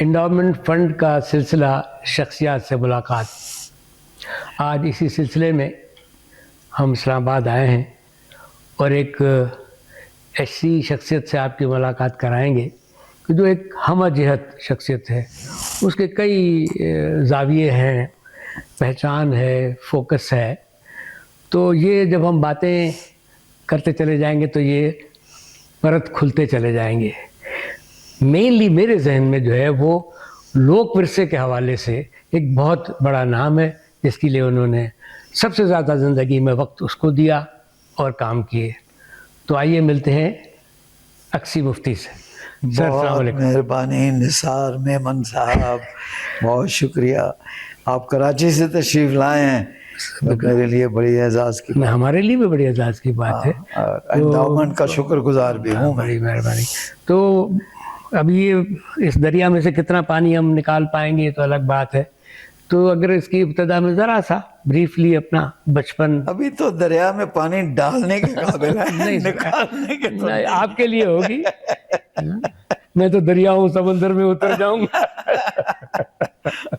Endowment fund کا سلسلہ شخصیات سے ملاقات. آج اسی سلسلے میں ہم اسلام آباد آئے ہیں اور ایک ایسی شخصیت سے آپ کی ملاقات کرائیں گے کہ جو ایک ہمہ جہت شخصیت ہے. اس کے کئی زاویے ہیں، پہچان ہے، فوکس ہے. تو یہ جب ہم باتیں کرتے چلے جائیں گے تو یہ پرت کھلتے چلے جائیں گے. مینلی میرے ذہن میں جو ہے وہ لوک ورثے کے حوالے سے ایک بہت بڑا نام ہے جس کے لیے انہوں نے سب سے زیادہ زندگی میں وقت اس کو دیا اور کام کیے. تو آئیے ملتے ہیں اکسی مفتی سے. سر السلام بہت علیکم. مہربانی نثار میمن صاحب، بہت شکریہ. آپ کراچی سے تشریف لائے ہیں، میرے لیے بڑی اعزاز کی بات. ہمارے لیے بھی بڑی اعزاز کی بات ہے. انڈاؤمنٹ کا شکر گزار بھی ہوں میں. بڑی مہربانی. تو اب یہ اس دریا میں سے کتنا پانی ہم نکال پائیں گے یہ تو الگ بات ہے. تو اگر اس کی ابتدا میں ذرا سا بریفلی اپنا بچپن. ابھی تو دریا میں پانی ڈالنے کے قابل ہے، نہیں نکالنے کے تو نہیں، آپ کے لیے ہوگی. میں تو دریاؤں سمندر میں اتر جاؤں گا.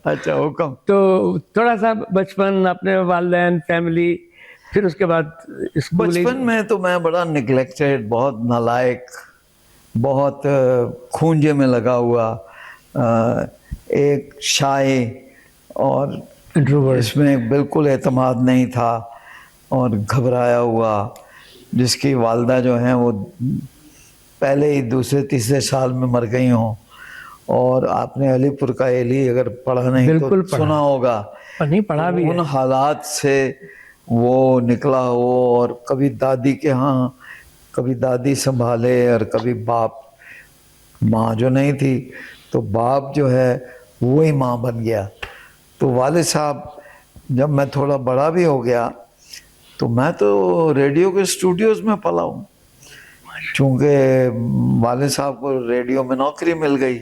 اچھا حکم. تو تھوڑا سا بچپن، اپنے والدین، فیملی، پھر اس کے بعد اسکول. بچپن میں تو میں بڑا نگلیکٹڈ، بہت نالائق، بہت کھونجے میں لگا ہوا، ایک شائع اور اس میں بالکل اعتماد نہیں تھا اور گھبرایا ہوا، جس کی والدہ جو ہیں وہ پہلے ہی دوسرے تیسرے سال میں مر گئی ہوں. اور آپ نے علی پور کا ایلی اگر پڑھا نہیں تو سنا ہوگا. نہیں پڑھا بھی. ان حالات سے وہ نکلا ہو، اور کبھی دادی کے ہاں، کبھی دادی سنبھالے، اور کبھی باپ. ماں جو نہیں تھی تو باپ جو ہے وہی ماں بن گیا. تو والد صاحب جب میں تھوڑا بڑا بھی ہو گیا تو میں تو ریڈیو کے اسٹوڈیوز میں پلا ہوں، چونکہ والد صاحب کو ریڈیو میں نوکری مل گئی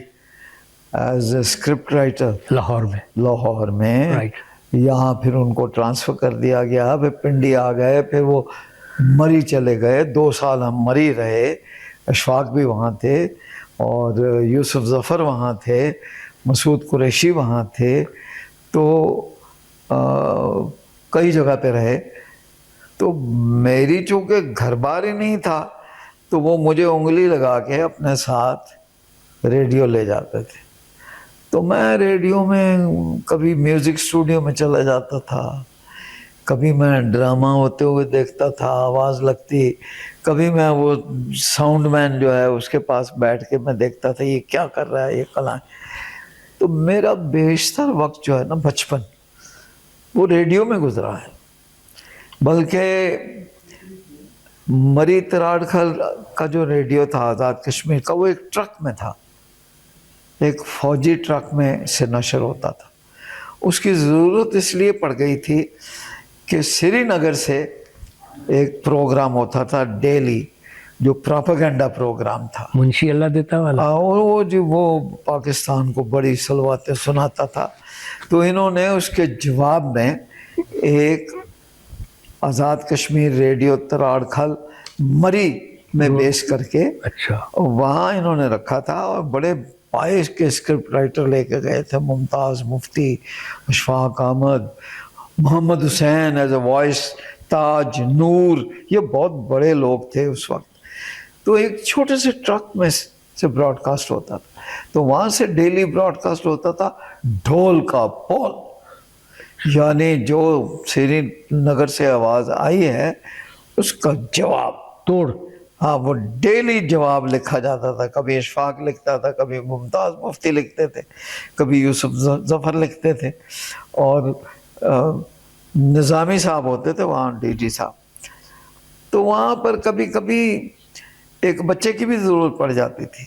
as a script writer Lahore میں. یہاں پھر ان کو ٹرانسفر کر دیا گیا، پھر پنڈی آ گئے، پھر وہ مری چلے گئے. 2 سال ہم مری رہے. اشفاق بھی وہاں تھے اور یوسف ظفر وہاں تھے، مسعود قریشی وہاں تھے. تو کئی جگہ پہ رہے. تو میری چونکہ گھر بار ہی نہیں تھا تو وہ مجھے انگلی لگا کے اپنے ساتھ ریڈیو لے جاتے تھے. تو میں ریڈیو میں کبھی میوزک اسٹوڈیو میں چلا جاتا تھا، کبھی میں ڈرامہ ہوتے ہوئے دیکھتا تھا، آواز لگتی، کبھی میں وہ ساؤنڈ مین جو ہے اس کے پاس بیٹھ کے میں دیکھتا تھا یہ کیا کر رہا ہے، یہ کلا. تو میرا بیشتر وقت جو ہے نا بچپن وہ ریڈیو میں گزرا ہے. بلکہ مری تراڑ کھل کا جو ریڈیو تھا آزاد کشمیر کا، وہ ایک ٹرک میں تھا، ایک فوجی ٹرک میں سے نشر ہوتا تھا. اس کی ضرورت اس لیے پڑ گئی تھی کہ سری نگر سے ایک پروگرام ہوتا تھا ڈیلی، جو پراپیگنڈا پروگرام تھا، منشی اللہ دیتا والا، اور وہ پاکستان کو بڑی سلواتیں سناتا تھا. تو انہوں نے اس کے جواب میں ایک آزاد کشمیر ریڈیو تراڑ کھل مری میں بیس کر کے وہاں انہوں نے رکھا تھا. اور بڑے پائے کے اسکرپٹ رائٹر لے کے گئے تھے، ممتاز مفتی، اشفاق احمد، محمد حسین ایز اے وائس، تاج، نور، یہ بہت بڑے لوگ تھے اس وقت. تو ایک چھوٹے سے ٹرک میں سے براڈ کاسٹ ہوتا تھا. تو وہاں سے ڈیلی براڈ کاسٹ ہوتا تھا ڈھول کا پول، یعنی جو سری نگر سے آواز آئی ہے اس کا جواب توڑ. ہاں، وہ ڈیلی جواب لکھا جاتا تھا. کبھی اشفاق لکھتا تھا، کبھی ممتاز مفتی لکھتے تھے، کبھی یوسف ظفر لکھتے تھے، اور نظامی صاحب ہوتے تھے وہاں، ڈی جی صاحب. تو وہاں پر کبھی کبھی ایک بچے کی بھی ضرورت پڑ جاتی تھی،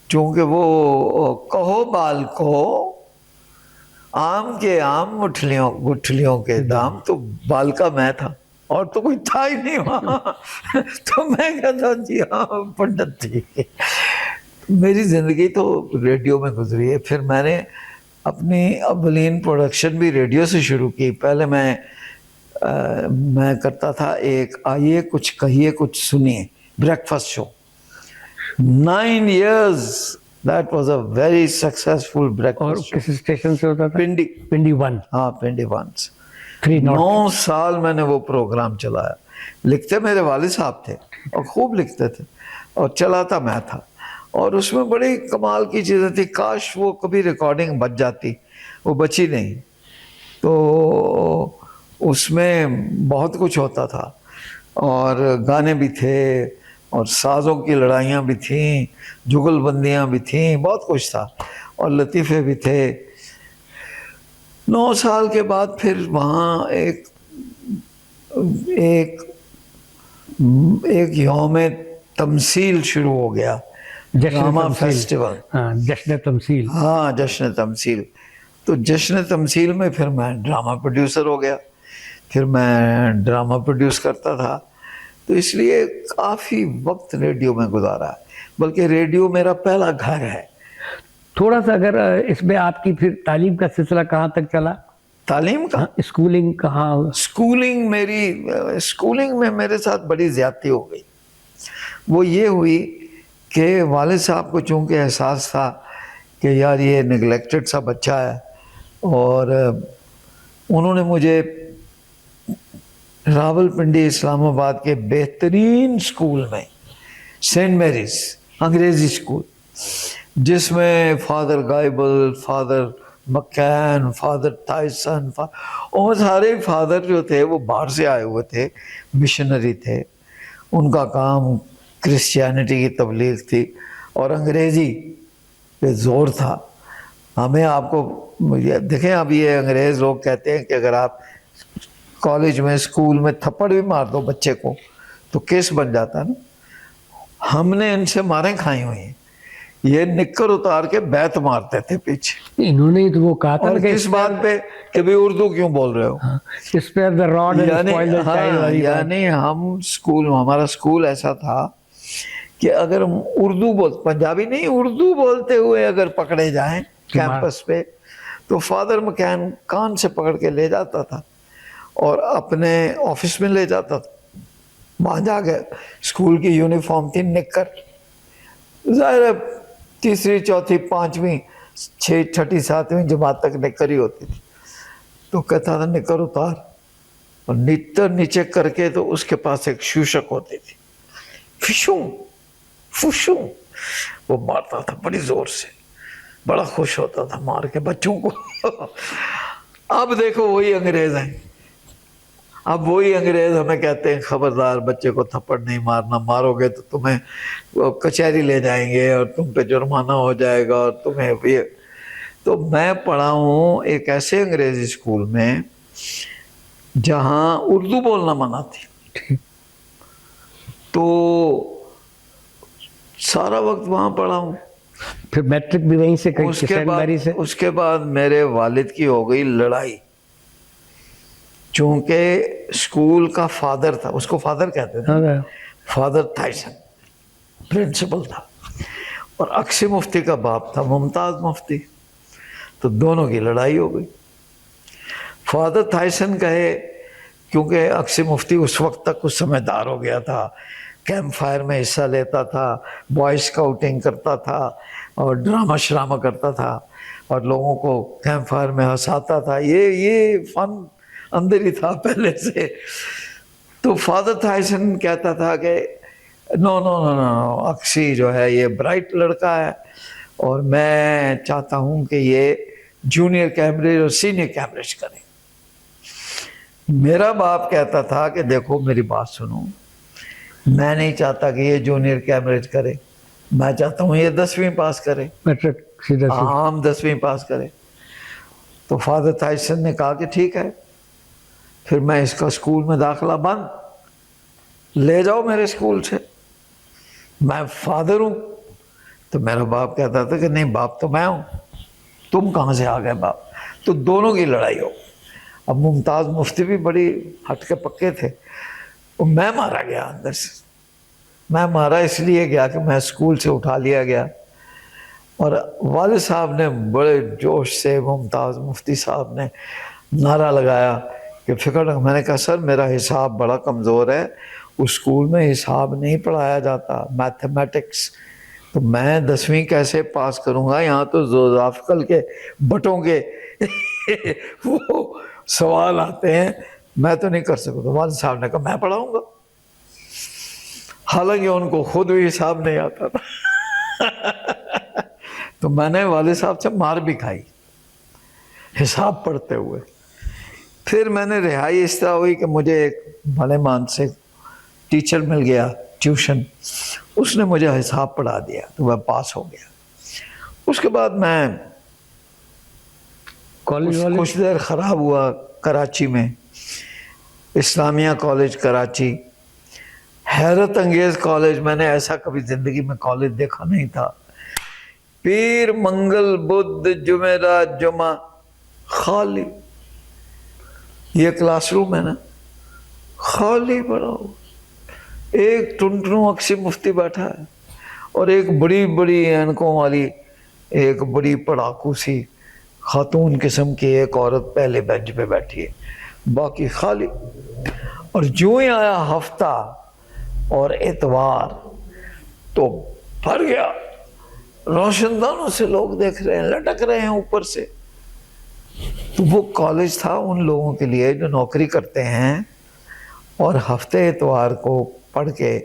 چونکہ وہ کہو بال کو آم کے آم گٹھلیوں کے دام. تو بال کا میں تھا اور تو کوئی تھا ہی نہیں وہاں. تو میں کہتا جی ہاں پنڈت جی. میری زندگی تو ریڈیو میں گزری ہے. پھر میں نے اپنی اولین پروڈکشن بھی ریڈیو سے شروع کی. پہلے میں کرتا تھا ایک آئیے کچھ کہیے کچھ سنیے break fast show. 9 years That was a very successful اور breakfast. کس اسٹیشن سے ہوتا تھا؟ پنڈی. پنڈی 1 ہاں پنڈی وانس. 3 ناٹ. 9 سال میں نے وہ پروگرام چلایا. لکھتے میرے والد صاحب تھے اور خوب لکھتے تھے اور چلاتا میں تھا. اور اس میں بڑی کمال کی چیزیں تھی. کاش وہ کبھی ریکارڈنگ بچ جاتی، وہ بچی نہیں. تو اس میں بہت کچھ ہوتا تھا اور گانے بھی تھے اور سازوں کی لڑائیاں بھی تھیں، جگل بندیاں بھی تھیں، بہت کچھ تھا اور لطیفے بھی تھے. 9 سال کے بعد پھر وہاں ایک یوم تمثیل شروع ہو گیا، ڈرامہ فیسٹیول. ہاں جشن تمثیل. ہاں جشن تمثیل. تو جشن تمثیل میں پھر میں ڈرامہ پروڈیوسر ہو گیا. پھر میں ڈرامہ پروڈیوس کرتا تھا. تو اس لیے کافی وقت ریڈیو میں گزارا ہے، بلکہ ریڈیو میرا پہلا گھر ہے. تھوڑا سا اگر اس میں آپ کی پھر تعلیم کا سلسلہ کہاں تک چلا؟ تعلیم کا اسکولنگ کہاں؟ اسکولنگ میں میرے ساتھ بڑی زیادتی ہو گئی. وہ یہ ہوئی کہ والد صاحب کو چونکہ احساس تھا کہ یار یہ نگلیکٹڈ سا بچہ ہے، اور انہوں نے مجھے راول پنڈی اسلام آباد کے بہترین اسکول میں، سینٹ میریز انگریزی اسکول، جس میں فادر گائبل، فادر مکین، فادر تائسن اور سارے فادر جو تھے وہ باہر سے آئے ہوئے تھے، مشنری تھے. ان کا کام کرسچینٹی کی تبلیغ تھی اور انگریزی پہ زور تھا. ہمیں آپ کو دیکھیں، اب یہ انگریز لوگ کہتے ہیں کہ اگر آپ کالج میں اسکول میں تھپڑ بھی مار دو بچے کو تو کیس بن جاتا نا. ہم نے ان سے ماریں کھائی ہوئی ہیں. یہ نکر اتار کے بیت مارتے تھے پیچھے. انہوں نے تو وہ کہا تھا اور کہ کس بات پہ کہ بھی اردو کیوں بول رہے ہو. Spare the rod and spoil the child. یعنی ہم اسکول، ہمارا اسکول ایسا تھا کہ اگر ہم پنجابی نہیں اردو بولتے ہوئے اگر پکڑے جائیں کیمپس پہ تو فادر مکین کان سے پکڑ کے لے جاتا تھا اور اپنے آفس میں لے جاتا تھا. وہاں جا کے اسکول کی یونیفارم تھی نکر، ظاہر ہے 3ری 4تھی 5ویں 6 چھٹی 7ویں جماعت تک نکر ہی ہوتی تھی. تو کہتا تھا نکر اتار، اور نکر نیچے کر کے تو اس کے پاس ایک شوشک ہوتی تھی، فشوں فشوں وہ مارتا تھا بڑی زور سے. بڑا خوش ہوتا تھا مار کے بچوں کو. اب دیکھو وہی انگریز ہیں. اب وہی انگریز ہمیں کہتے ہیں خبردار بچے کو تھپڑ نہیں مارنا، مارو گے تو تمہیں کچہری لے جائیں گے اور تم پہ جرمانہ ہو جائے گا اور تمہیں یہ. تو میں پڑھا ہوں ایک ایسے انگریزی اسکول میں جہاں اردو بولنا منع تھی. تو سارا وقت وہاں پڑھا ہوں. پھر میٹرک بھی وہیں سے کہیں سینٹ میری سے. اس کے بعد میرے والد کی ہو گئی لڑائی، چونکہ اسکول کا فادر تھا، اس کو فادر کہتے تھے، فادر تائسن پرنسپل تھا، اور اکسی مفتی کا باپ تھا ممتاز مفتی. تو دونوں کی لڑائی ہو گئی. فادر تائسن کہے، کیونکہ اکسی مفتی اس وقت تک کچھ سمجھدار ہو گیا تھا، کیمپ فائر میں حصہ لیتا تھا، بوائے اسکاؤٹنگ کرتا تھا اور ڈرامہ شرامہ کرتا تھا اور لوگوں کو کیمپ فائر میں ہنساتا تھا. یہ فن اندر ہی تھا پہلے سے. تو فادر تائسن کہتا تھا کہ نو نو نو نو اکسی جو ہے یہ برائٹ لڑکا ہے اور میں چاہتا ہوں کہ یہ جونیئر کیمبرج اور سینئر کیمبرج کرے. میرا باپ کہتا تھا کہ دیکھو میری بات سنو، میں نہیں چاہتا کہ یہ جونیئر کیمبرج کرے، میں چاہتا ہوں یہ 10ویں پاس کرے، عام 10ویں پاس کرے. تو فادر تائسن نے کہا کہ ٹھیک ہے، پھر میں اس کا اسکول میں داخلہ بند، لے جاؤ میرے اسکول سے، میں فادر ہوں. تو میرا باپ کہتا تھا کہ نہیں باپ تو میں ہوں، تم کہاں سے آ گئے باپ. تو دونوں کی لڑائی ہو. اب ممتاز مفتی بھی بڑی ہٹ کے پکے تھے. میں مارا گیا اندر سے. میں مارا اس لیے گیا کہ میں اسکول سے اٹھا لیا گیا، اور والد صاحب نے بڑے جوش سے، ممتاز مفتی صاحب نے نعرہ لگایا کہ فکر نہ. میں نے کہا سر میرا حساب بڑا کمزور ہے، اس اسکول میں حساب نہیں پڑھایا جاتا، میتھمیٹکس تو میں 10ویں کیسے پاس کروں گا؟ یہاں تو زوزافکل کے بٹوں کے وہ سوال آتے ہیں، میں تو نہیں کر سکتا۔ تو والد صاحب نے کہا میں پڑھاؤں گا، حالانکہ ان کو خود بھی حساب نہیں آتا تھا۔ تو میں نے والد صاحب سے مار بھی کھائی حساب پڑھتے ہوئے۔ پھر میں نے رہائی اس طرح ہوئی کہ مجھے ایک بھلے مان سے ٹیچر مل گیا ٹیوشن، اس نے مجھے حساب پڑھا دیا تو میں پاس ہو گیا۔ اس کے بعد میں کالج والے کچھ دیر خراب ہوا کراچی میں، اسلامیہ کالج کراچی، حیرت انگیز کالج، میں نے ایسا کبھی زندگی میں کالج دیکھا نہیں تھا۔ پیر منگل بدھ جمعرات جمعہ خالی، یہ کلاس روم ہے نا خالی پڑا ہو، ایک ٹنٹنو اکسی مفتی بیٹھا ہے اور ایک بڑی بڑی اینکوں والی ایک بڑی پڑھاکو سی خاتون قسم کی ایک عورت پہلے بینچ پہ بیٹھی ہے، باقی خالی۔ اور جو ہی آیا ہفتہ اور اتوار تو بھر گیا، روشن دانوں سے لوگ دیکھ رہے ہیں، لٹک رہے ہیں اوپر سے۔ تو وہ کالج تھا ان لوگوں کے لیے جو نوکری کرتے ہیں اور ہفتے اتوار کو پڑھ کے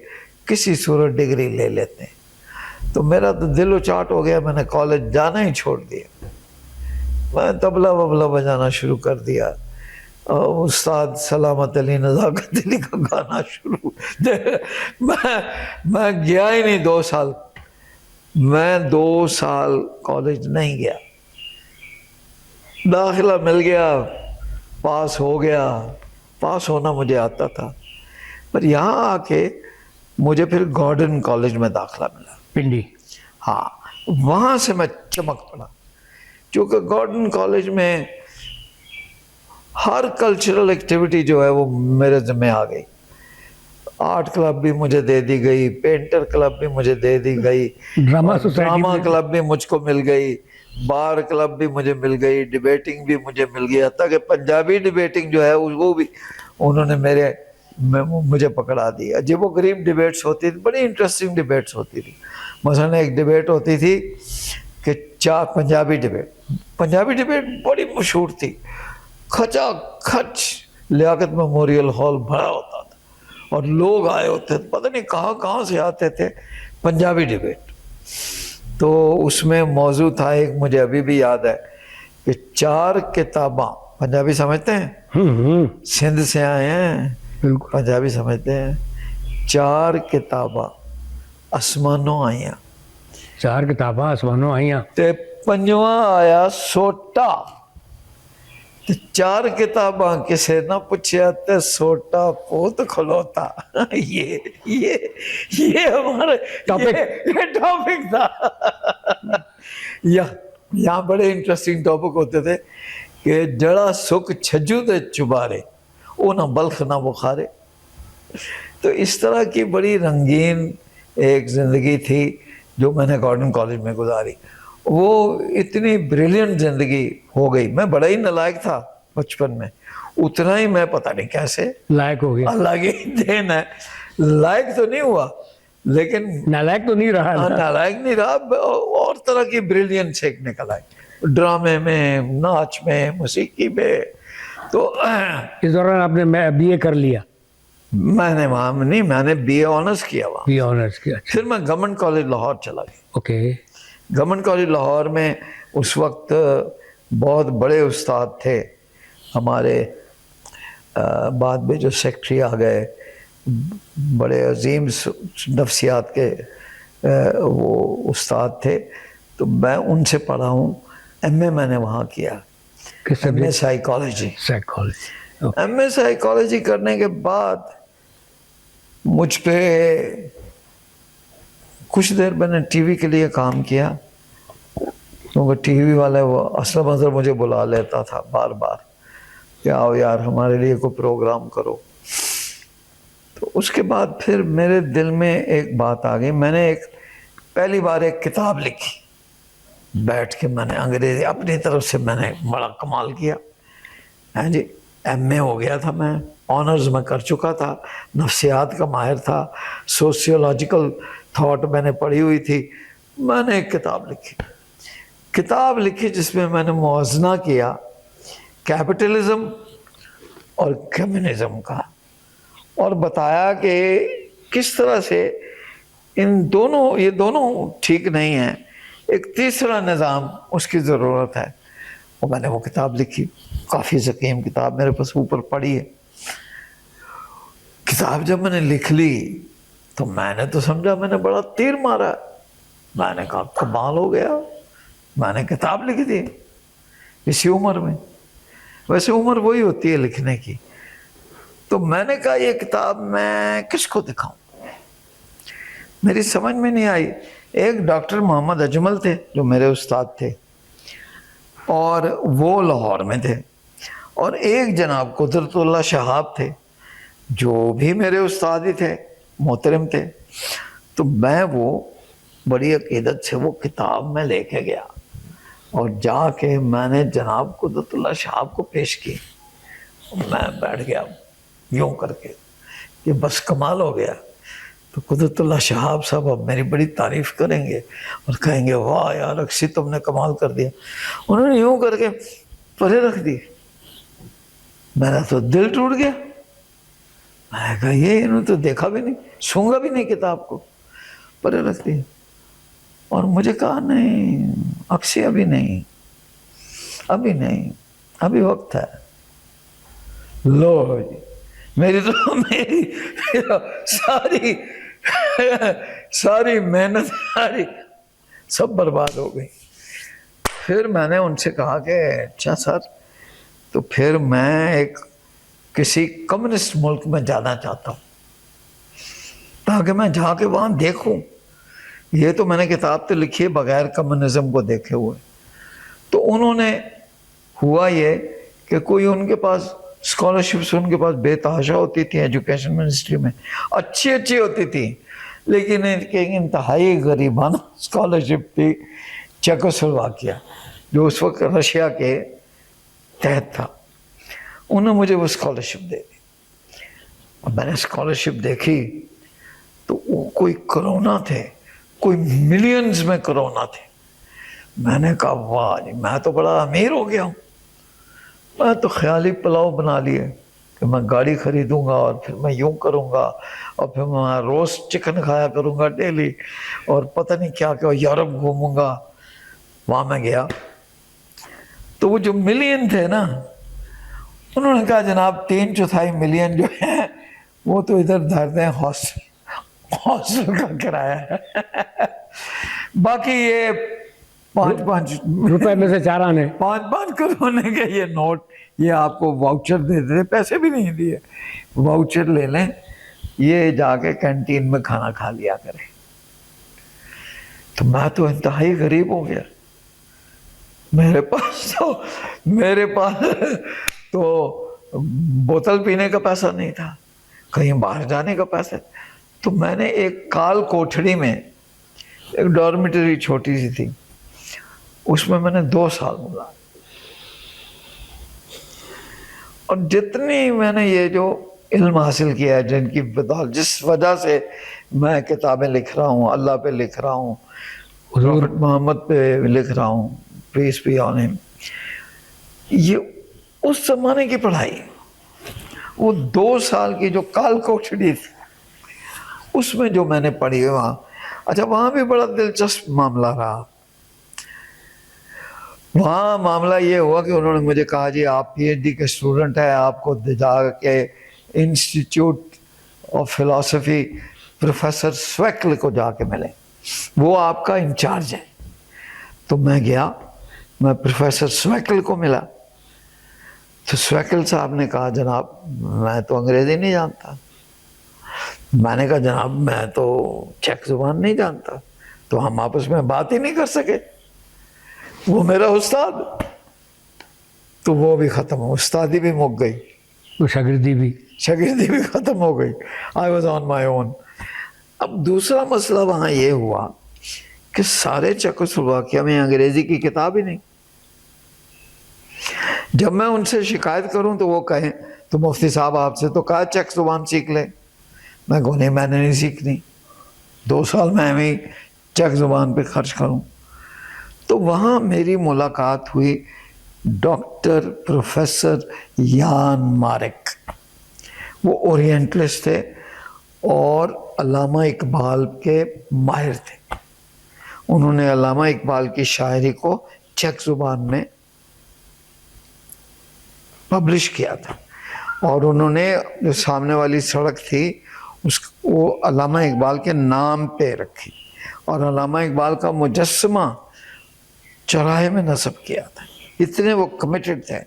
کسی صورت ڈگری لے لیتے ہیں۔ تو میرا تو دل و چاٹ ہو گیا، میں نے کالج جانا ہی چھوڑ دیا، میں طبلہ وبلہ بجانا شروع کر دیا، استاد سلامت علی نزاکت علی کا گانا شروع۔ میں گیا ہی نہیں 2 سال، میں 2 سال کالج نہیں گیا، داخلہ مل گیا، پاس ہو گیا، پاس ہونا مجھے آتا تھا، پر یہاں آ کے مجھے پھر گارڈن کالج میں داخلہ ملا پنڈی۔ ہاں، وہاں سے میں چمک پڑا، چونکہ گارڈن کالج میں ہر کلچرل ایکٹیویٹی جو ہے وہ میرے ذمہ آ گئی۔ آرٹ کلب بھی مجھے دے دی گئی، پینٹر کلب بھی مجھے دے دی گئی، ڈرامہ کلب بھی مجھ کو مل گئی، بار کلب بھی مجھے مل گئی، ڈیبیٹنگ بھی مجھے مل گئی، حتیٰ کہ پنجابی ڈیبیٹنگ جو ہے وہ بھی انہوں نے مجھے پکڑا دیا۔ عجیب و غریب ڈیبیٹس ہوتی تھی، بڑی انٹرسٹنگ ڈیبیٹس ہوتی تھی۔ مثلا ایک ڈیبیٹ ہوتی تھی کہ پنجابی ڈیبیٹ بڑی مشہور تھی، کھچا کھچ لیاقت میموریل ہال بھرا ہوتا تھا اور لوگ آئے ہوتے تھے، پتہ نہیں کہاں سے آتے تھے، پنجابی ڈیبیٹ۔ تو اس میں موضوع تھا ایک، مجھے ابھی بھی یاد ہے کہ 4 کتاباں، پنجابی سمجھتے ہیں؟ سندھ سے آئے ہیں، پنجابی سمجھتے ہیں۔ 4 کتاباں آسمانوں آئیاں، 4 کتاباں آسمانوں آئیاں، تے 5واں آیا سوٹا، تے 4 کتاباں کسے نہ پوچھیا تے سوٹا پوت کھلوتا۔ یہ ہمارے ٹاپک تھا۔ یہاں بڑے انٹرسٹنگ ٹاپک ہوتے تھے کہ جڑا سکھ چھجو دے چبارے، وہ نہ بلخ نہ بخارے۔ تو اس طرح کی بڑی رنگین ایک زندگی تھی جو میں نے گارڈن کالج میں گزاری۔ وہ اتنی بریلینٹ زندگی ہو گئی، میں بڑا ہی نالائق تھا بچپن میں، اتنا ہی میں پتہ نہیں کیسے لائق ہو گیا۔ اللہ کی دین ہے، لائق تو نہیں ہوا لیکن نالائق تو نہیں رہا، نالائق نہیں رہا، اور طرح کی بریلینس ایک نکل آئی، ڈرامے میں، ناچ میں، موسیقی میں۔ تو اس دوران آپ نے بی اے کر لیا؟ میں نے وہاں نہیں، میں نے بی اے آنرس کیا وہاں، بی اے آنرس کیا۔ پھر میں گورنمنٹ کالج لاہور چلا گیا۔ اوکے۔ گورنمنٹ کالج لاہور میں اس وقت بہت بڑے استاد تھے ہمارے، بعد میں جو سیکٹری آ گئے، بڑے عظیم نفسیات کے وہ استاد تھے، تو میں ان سے پڑھا ہوں۔ ایم اے میں نے وہاں کیا، ایم اے سائیکالوجی۔ ایم اے سائیکالوجی کرنے کے بعد مجھ پہ کچھ دیر میں نے ٹی وی کے لیے کام کیا، کیونکہ ٹی وی والے وہ اسلم اظہر مجھے بلا لیتا تھا بار بار کہ آؤ یار ہمارے لیے کوئی پروگرام کرو۔ تو اس کے بعد پھر میرے دل میں ایک بات آ گئی، میں نے پہلی بار ایک کتاب لکھی، بیٹھ کے میں نے انگریزی اپنی طرف سے میں نے بڑا کمال کیا۔ ہاں جی، ایم اے ہو گیا تھا، میں آنرز میں کر چکا تھا، نفسیات کا ماہر تھا، سوسیولوجیکل تھاٹ میں نے پڑھی ہوئی تھی، میں نے ایک کتاب لکھی جس میں میں نے موازنہ کیا کیپٹلزم اور کمیونزم کا، اور بتایا کہ کس طرح سے یہ دونوں ٹھیک نہیں ہیں، ایک تیسرا نظام اس کی ضرورت ہے۔ اور میں نے وہ کتاب لکھی، کافی ضخیم کتاب میرے پاس اوپر پڑی ہے۔ کتاب جب میں نے لکھ لی تو میں نے تو سمجھا میں نے بڑا تیر مارا، میں نے کہا کمال ہو گیا، میں نے کتاب لکھ دی اسی عمر میں۔ ویسے عمر وہی ہوتی ہے لکھنے کی۔ تو میں نے کہا یہ کتاب میں کس کو دکھاؤں، میری سمجھ میں نہیں آئی۔ ایک ڈاکٹر محمد اجمل تھے جو میرے استاد تھے، اور وہ لاہور میں تھے، اور ایک جناب قدرت اللہ شہاب تھے جو بھی میرے استاد ہی تھے، محترم تھے۔ تو میں وہ بڑی عقیدت سے وہ کتاب میں لے کے گیا، اور جا کے میں نے جناب قدرت اللہ شہاب کو پیش کی۔ میں بیٹھ گیا یوں کر کے کہ بس کمال ہو گیا۔ تو قدرت اللہ شہاب صاحب اب میری بڑی تعریف کریں گے اور کہیں گے واہ یار اکشی تم نے کمال کر دیا۔ انہوں نے یوں کر کے پرے رکھ دی، میرا تو دل ٹوٹ گیا۔ میں نے کہا یہ انہوں نے تو دیکھا بھی نہیں، سونگا بھی نہیں کتاب کو، پرے رکھ دی۔ اور مجھے کہا نہیں اکشی ابھی نہیں، ابھی وقت ہے۔ لو جی میری ساری محنت سب برباد ہو گئی۔ پھر میں نے ان سے کہا کہ اچھا سر، تو پھر میں کسی کمیونسٹ ملک میں جانا چاہتا ہوں تاکہ میں جا کے وہاں دیکھوں۔ یہ تو میں نے کتاب تو لکھی ہے بغیر کمیونزم کو دیکھے ہوئے۔ تو انہوں نے ہوا یہ کہ کوئی ان کے پاس اسکالرشپس ان کے پاس بے تحاشا ہوتی تھی ایجوکیشن منسٹری میں، اچھی ہوتی تھی، لیکن ایک انتہائی غریبانہ اسکالرشپ تھی چیکوسلواکیہ جو اس وقت رشیا کے تحت تھا۔ انہوں نے مجھے وہ اسکالرشپ دے دی، اور میں نے اسکالرشپ دیکھی تو کوئی کرونا تھے، کوئی ملینز میں کرونا تھے۔ میں نے کہا واہ جی میں تو بڑا امیر ہو گیا ہوں۔ میں تو خیالی پلاؤ بنا لیے کہ میں گاڑی خریدوں گا اور پھر میں یوں کروں گا، اور پھر میں روسٹ چکن کھایا کروں گا ڈیلی، اور پتہ نہیں کیا یورپ گھوموں گا۔ وہاں میں گیا تو وہ جو ملین تھے نا، انہوں نے کہا جناب 3/4 ملین جو ہیں وہ تو ادھر دھر دیں ہاسٹل کا کرایہ ہے، باقی یہ 5 روپے میں سے 4 آنے، 5 کروڑے کے یہ نوٹ، یہ آپ کو واؤچر دے دیتے، پیسے بھی نہیں دیے، واؤچر لے لیں، یہ جا کے کینٹین میں کھانا کھا لیا کریں۔ تو میں تو انتہائی غریب ہو گیا، میرے پاس تو بوتل پینے کا پیسہ نہیں تھا، کہیں باہر جانے کا پیسہ۔ تو میں نے ایک کال کوٹھڑی میں، ایک ڈارمیٹری چھوٹی سی تھی، اس میں نے 2 سال گزارے، اور جتنی میں نے یہ جو علم حاصل کیا ہے، جن کی بدولت جس وجہ سے میں کتابیں لکھ رہا ہوں، اللہ پہ لکھ رہا ہوں، حضور محمد پہ لکھ رہا ہوں، پیس بی آن ہم، یہ اس زمانے کی پڑھائی، وہ 2 سال کی جو کال کوٹھڑی تھی اس میں جو میں نے پڑھی وہاں۔ اچھا وہاں بھی بڑا دلچسپ معاملہ رہا۔ وہاں معاملہ یہ ہوا کہ انہوں نے مجھے کہا جی آپ پی ایچ ڈی کے اسٹوڈنٹ ہیں، آپ کو جا کے انسٹیٹیوٹ آف فلاسفی پروفیسر سویکل کو جا کے ملیں، وہ آپ کا انچارج ہے۔ تو میں گیا، میں پروفیسر سویکل کو ملا، تو سویکل صاحب نے کہا جناب میں تو انگریزی نہیں جانتا۔ میں نے کہا جناب میں تو چیک زبان نہیں جانتا، تو ہم آپس میں بات ہی نہیں کر سکے۔ وہ میرا استاد، تو وہ بھی ختم ہو، استادی بھی مک گئی، وہ شاگردی بھی ختم ہو گئی۔ I was on my own۔ اب دوسرا مسئلہ وہاں یہ ہوا کہ سارے چیکوسلواکیہ میں انگریزی کی کتاب ہی نہیں۔ جب میں ان سے شکایت کروں تو وہ کہیں تو مفتی صاحب آپ سے تو کہا چیک زبان سیکھ لیں، میں کہوں نہیں میں نے نہیں سیکھنی، 2 سال میں ہمیں چیک زبان پہ خرچ کروں. تو وہاں میری ملاقات ہوئی ڈاکٹر پروفیسر یان مارک. وہ اورینٹلسٹ تھے اور علامہ اقبال کے ماہر تھے. انہوں نے علامہ اقبال کی شاعری کو چیک زبان میں پبلش کیا تھا، اور انہوں نے جو سامنے والی سڑک تھی وہ علامہ اقبال کے نام پہ رکھی، اور علامہ اقبال کا مجسمہ چوراہے میں نصب کیا تھا. اتنے وہ کمیٹڈ تھے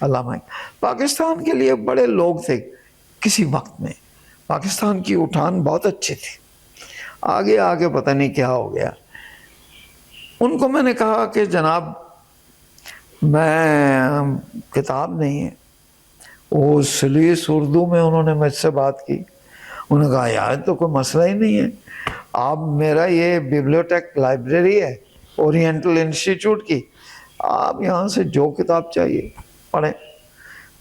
علامہ. پاکستان کے لیے بڑے لوگ تھے کسی وقت میں. پاکستان کی اٹھان بہت اچھی تھی. آگے آگے پتہ نہیں کیا ہو گیا. ان کو میں نے کہا کہ جناب میں کتاب نہیں ہے. وہ سلیس اردو میں انہوں نے مجھ سے بات کی. انہوں نے کہا یار تو کوئی مسئلہ ہی نہیں ہے، آپ میرا یہ بیبلیوٹیک لائبریری ہے اورینٹل انسٹیٹیوٹ کی، آپ یہاں سے جو کتاب چاہیے پڑھیں.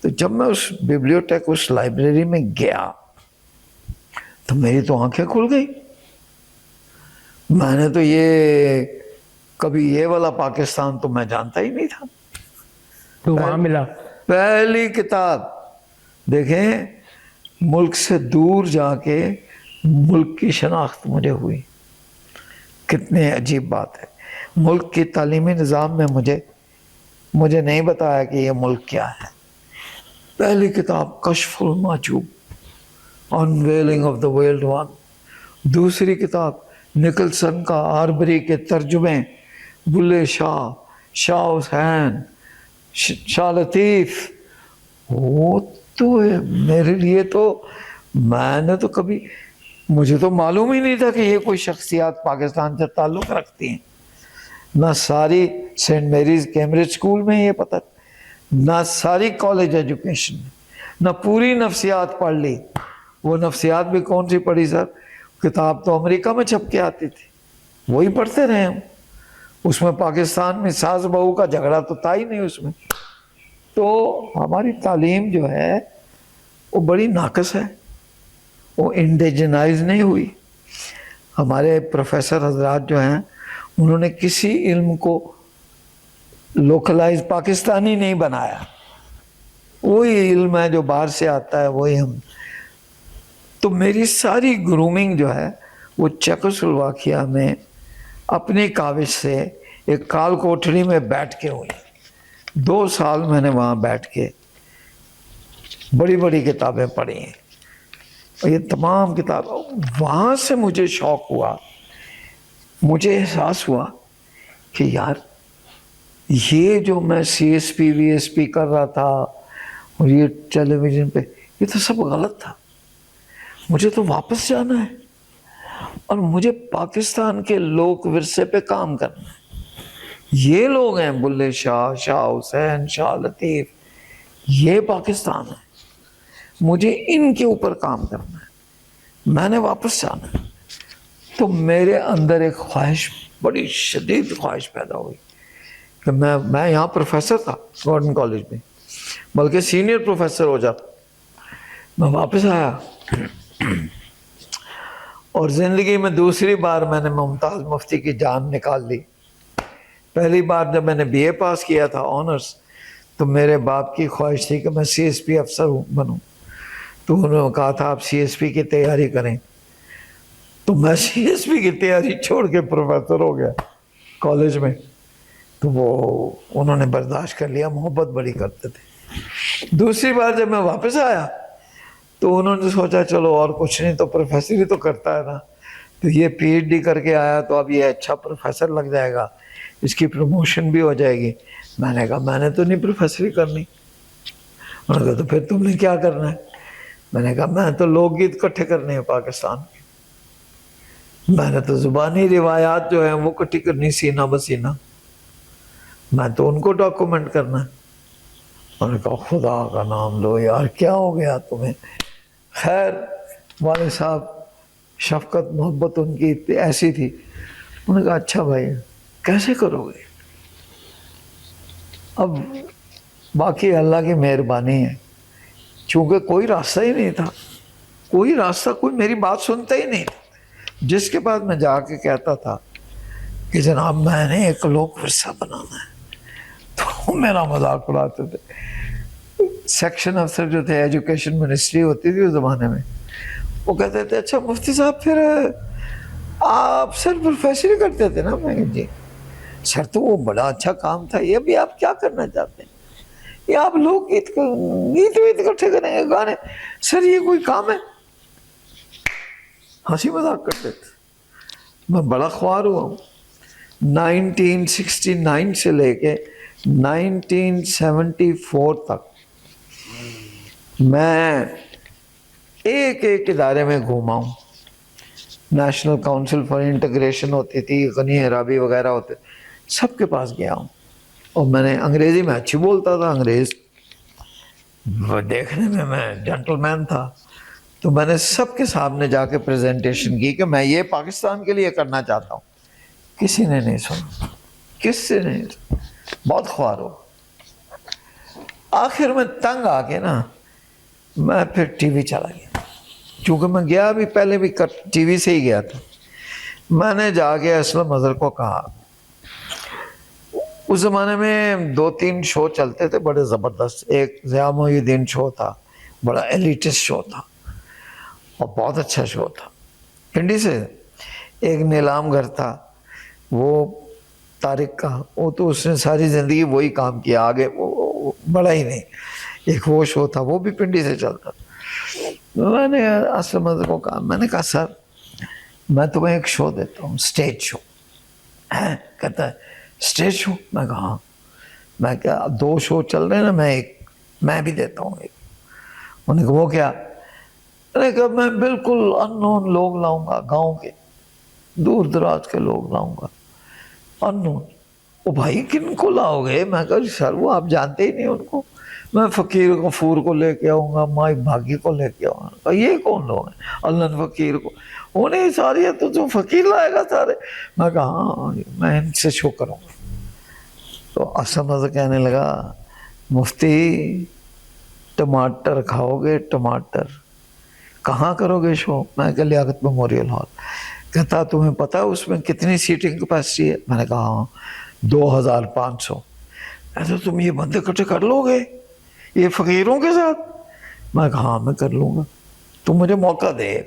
تو جب میں اس بیبلیوٹیک اس لائبریری میں گیا تو میری تو آنکھیں کھل گئی. میں نے تو یہ کبھی یہ والا پاکستان تو میں جانتا ہی نہیں تھا. تو وہاں ملا پہلی کتاب دیکھیں، ملک سے دور جا کے ملک کی شناخت مجھے ہوئی. کتنے عجیب بات ہے. ملک کی تعلیمی نظام میں مجھے نہیں بتایا کہ یہ ملک کیا ہے. پہلی کتاب Kashf al-Mahjub, unveiling of the veiled one. دوسری کتاب نکلسن کا آربری کے ترجمے، بلے شاہ، شاہ حسین، شاہ لطیف. وہ تو میرے لیے تو میں نے تو کبھی، مجھے تو معلوم ہی نہیں تھا کہ یہ کوئی شخصیات پاکستان سے تعلق رکھتی ہیں. نہ ساری سینٹ میریز کیمبرج اسکول میں یہ پتہ، نہ ساری کالج ایجوکیشن میں، نہ پوری نفسیات پڑھ لی. وہ نفسیات بھی کون سی پڑھی سر؟ کتاب تو امریکہ میں چھپ کے آتی تھی، وہی پڑھتے رہے ہم. اس میں پاکستان میں ساس بہو کا جھگڑا تو تھا ہی نہیں اس میں. تو ہماری تعلیم جو ہے وہ بڑی ناقص ہے، وہ انڈیجنائز نہیں ہوئی. ہمارے پروفیسر حضرات جو ہیں انہوں نے کسی علم کو لوکلائز پاکستانی نہیں بنایا. وہی علم ہے جو باہر سے آتا ہے وہی ہم. تو میری ساری گرومنگ جو ہے وہ چیکوسلواکیہ میں اپنی کاوش سے ایک کال کوٹھڑی میں بیٹھ کے ہوئی. 2 سال میں نے وہاں بیٹھ کے بڑی بڑی کتابیں پڑھی ہیں. اور یہ تمام کتابیں وہاں سے مجھے شوق ہوا، مجھے احساس ہوا کہ یار یہ جو میں C S P V S P کر رہا تھا اور یہ ٹیلی ویژن پہ، یہ تو سب غلط تھا. مجھے تو واپس جانا ہے اور مجھے پاکستان کے لوک ورثے پہ کام کرنا ہے. یہ لوگ ہیں بلے شاہ، شاہ حسین، شاہ لطیف، یہ پاکستان ہے. مجھے ان کے اوپر کام کرنا ہے، میں نے واپس جانا ہے. تو میرے اندر ایک خواہش، بڑی شدید خواہش پیدا ہوئی کہ میں یہاں پروفیسر تھا گورنمنٹ کالج میں، بلکہ سینئر پروفیسر ہو جاتا. میں واپس آیا اور زندگی میں دوسری بار میں نے ممتاز مفتی کی جان نکال لی. پہلی بار جب میں نے بی اے پاس کیا تھا آنرس، تو میرے باپ کی خواہش تھی کہ میں سی ایس پی افسر بنوں. تو انہوں نے کہا تھا آپ سی ایس پی کی تیاری کریں. تو میں سی ایس پی کی تیاری چھوڑ کے پروفیسر ہو گیا کالج میں. تو وہ انہوں نے برداشت کر لیا، محبت بڑی کرتے تھے. دوسری بار جب میں واپس آیا تو انہوں نے سوچا چلو اور کچھ نہیں تو پروفیسر ہی تو کرتا ہے نا، تو یہ پی ایچ ڈی کر کے آیا تو اب یہ اچھا پروفیسر لگ جائے گا، اس کی پروموشن بھی ہو جائے گی. میں نے کہا میں نے تو نہیں پروفیسری کرنی. انہوں نے کہا تو پھر تم نے کیا کرنا ہے؟ میں نے کہا میں تو لوک گیت اکٹھے کرنے ہیں پاکستان کے، میں نے تو زبانی روایات جو ہیں وہ اکٹھی کرنی سینہ بسینہ، میں تو ان کو ڈاکومنٹ کرنا ہے. انہوں نے کہا خدا کا نام لو یار کیا ہو گیا تمہیں. خیر والد صاحب شفقت محبت ان کی ایسی تھی. انہوں نے کہا اچھا بھائی کیسے کرو گے؟ اب باقی اللہ کی مہربانی ہے، چونکہ کوئی راستہ ہی نہیں تھا، کوئی راستہ، کوئی میری بات سنتا ہی نہیں تھا. جس کے بعد میں جا کے کہتا تھا کہ جناب میں نے ایک لوک ورثہ بنانا ہے. تو میرا مذاق اڑاتے تھے. سیکشن افسر جو تھے, ایجوکیشن منسٹری ہوتی تھی اس زمانے میں, وہ کہتے تھے اچھا مفتی صاحب پھر آپ سر پروفیسر کرتے تھے نا. میں جی سر تو وہ بڑا اچھا کام تھا, یہ بھی آپ کیا کرنا چاہتے ہیں؟ یہ آپ لوگ گیت ویت اکٹھے کریں گے, گانے. سر یہ کوئی کام ہے؟ ہنسی مذاق کرتے تھے. میں بڑا خوار ہوا ہوں. 1969 سے لے کے 1974 تک میں ایک ادارے میں گھوما ہوں. نیشنل کاؤنسل فار انٹیگریشن ہوتی تھی, غنی عرابی وغیرہ ہوتے, سب کے پاس گیا ہوں. اور میں نے انگریزی میں اچھی بولتا تھا, انگریز دیکھنے میں جنٹل مین تھا. تو میں نے سب کے سامنے جا کے پریزنٹیشن کی کہ میں یہ پاکستان کے لیے کرنا چاہتا ہوں. کسی نے نہیں سنا, کسی نے نہیں سنا. بہت خوار ہو. آخر میں تنگ آ کے نا میں پھر ٹی وی چلا گیا, چونکہ میں گیا بھی پہلے بھی ٹی وی سے ہی گیا تھا. میں نے جا کے اسلم اظہر کو کہا, اس زمانے میں 2-3 شو چلتے تھے بڑے زبردست. ایک ضیاء محی الدین شو تھا, بڑا ایلیٹسٹ شو تھا اور بہت اچھا شو تھا پنڈی سے. ایک نیلام گھر تھا وہ طارق کا, وہ تو اس نے ساری زندگی وہی کام کیا, آگے وہ بڑا ہی نہیں. ایک وہ شو تھا, وہ بھی پنڈی سے چلتا. میں نے اسلم اظہر کو کہا, میں نے کہا سر میں تمہیں ایک شو دیتا ہوں, اسٹیج شو. کہتا ہے اسٹیج شو؟ میں کہا ہاں. میں کہا 2 شو چل رہے ہیں نا, میں بھی دیتا ہوں ایک. انہوں نے کہا وہ کیا؟ میں نے کہا میں بالکل ان نون لوگ لاؤں گا, گاؤں کے دور دراز کے لوگ لاؤں گا, ان نون. او بھائی کن کو لاؤ گے؟ میں کہا سر وہ آپ جانتے ہی نہیں ان کو. میں فقیر غفور کو لے کے آؤں گا, مائی بھاگی کو لے کے آؤں گا. یہ کون لوگ ہیں؟ اللہ فقیر کو. انہیں ساری ہے تو فقیر لائے گا سارے. میں کہا ہاں میں ان سے شو کروں گا. تو اسلم اظہر کہنے لگا مفتی ٹماٹر کھاؤ گے؟ ٹماٹر کہاں کرو گے شو؟ میں کہا لیاقت میموریل ہال. کہتا تمہیں پتہ اس میں کتنی سیٹنگ کیپیسٹی ہے؟ میں نے کہا ہاں 2500. ایسا تم یہ بندے اکٹھے کر لو گے یہ فقیروں کے ساتھ؟ میں کہا ہاں میں کر لوں گا, تم مجھے موقع دے.